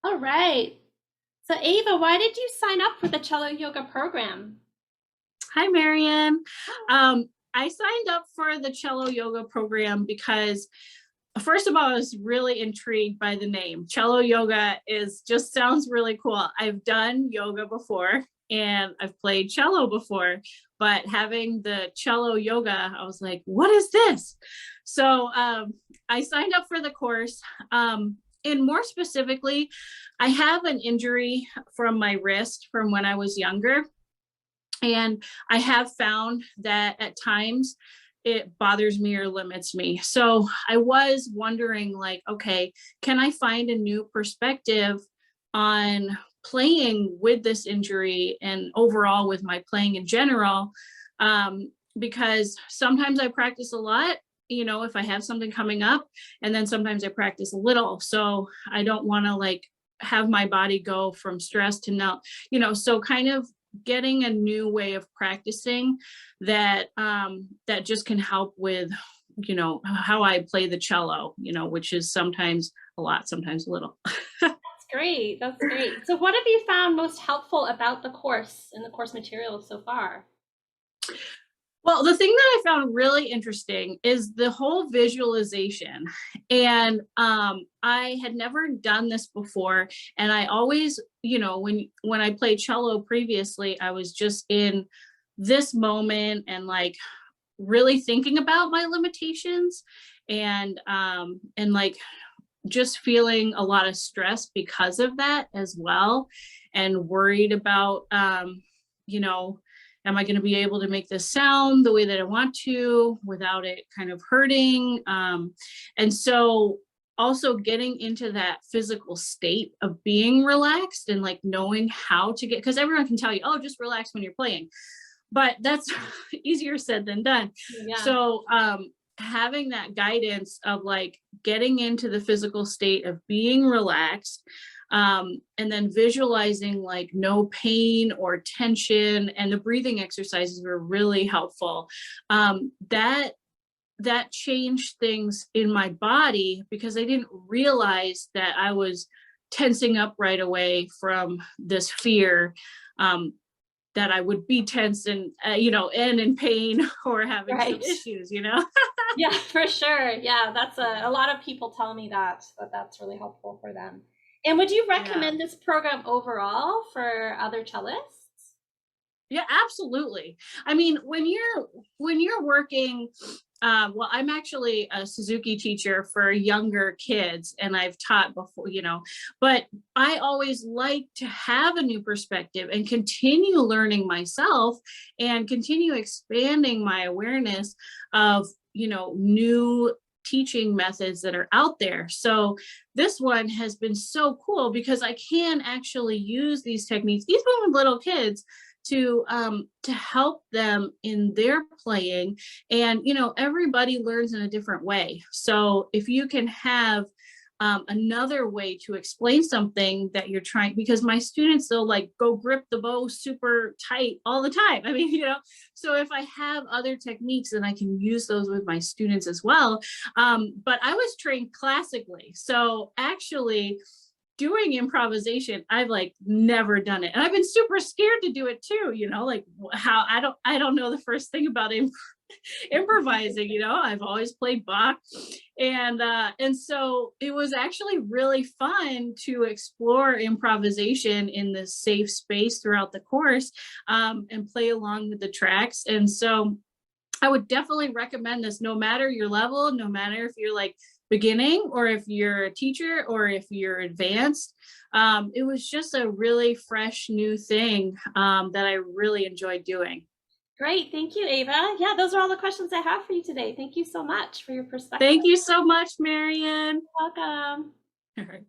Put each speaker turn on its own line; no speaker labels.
All right. So Ava, why did you sign up for the Cello Yoga program?
Hi, Marian. I signed up for the cello yoga program because, first of all, I was really intrigued by the name. Cello yoga is just sounds really cool. I've done yoga before and I've played cello before, but having the cello yoga, I was like, what is this? So I signed up for the course. And more specifically, I have an injury from my wrist from when I was younger. And I have found that at times it bothers me or limits me. So I was wondering, like, okay, can I find a new perspective on playing with this injury and overall with my playing in general? Because sometimes I practice a lot, if I have something coming up, and then sometimes I practice a little. So I don't want to like have my body go from stress to now, so kind of getting a new way of practicing that just can help with how I play the cello, which is sometimes a lot, sometimes a little.
That's great. That's great. So what have you found most helpful about the course and the course materials so far?
Well, the thing that I found really interesting is the whole visualization. And I had never done this before. And I always, when I played cello previously, I was just in this moment and like really thinking about my limitations and like just feeling a lot of stress because of that as well, and worried about you know am I going to be able to make this sound the way that I want to without it kind of hurting, and so also getting into that physical state of being relaxed and like knowing how to get, because everyone can tell you, oh, just relax when you're playing, but that's easier said than done.
Yeah.
So having that guidance of like getting into the physical state of being relaxed, and then visualizing like no pain or tension, and the breathing exercises were really helpful. That changed things in my body because I didn't realize that I was tensing up right away from this fear, um, that I would be tense and, and in pain or having some
Right.
issues.
Yeah, for sure. Yeah, that's a lot of people tell me that that's really helpful for them. And would you
Yeah.
recommend this program overall for other cellists?
Yeah, absolutely. I mean, when you're working, well, I'm actually a Suzuki teacher for younger kids, and I've taught before, but I always like to have a new perspective and continue learning myself and continue expanding my awareness of, new teaching methods that are out there. So this one has been so cool because I can actually use these techniques, even with little kids, to help them in their playing. And everybody learns in a different way, so if you can have another way to explain something that you're trying, because my students, they'll like go grip the bow super tight all the time. I mean, so if I have other techniques, then I can use those with my students as well. But I was trained classically, so actually doing improvisation, I've like never done it, and I've been super scared to do it too, like how I don't know the first thing about improvising. I've always played Bach, and so it was actually really fun to explore improvisation in this safe space throughout the course, and play along with the tracks. And so I would definitely recommend this no matter your level, no matter if you're like beginning or if you're a teacher or if you're advanced. It was just a really fresh new thing, that I really enjoyed doing.
Great. Thank you, Ava. Yeah, those are all the questions I have for you today. Thank you so much for your perspective.
Thank you so much, Marian.
Welcome.
All right.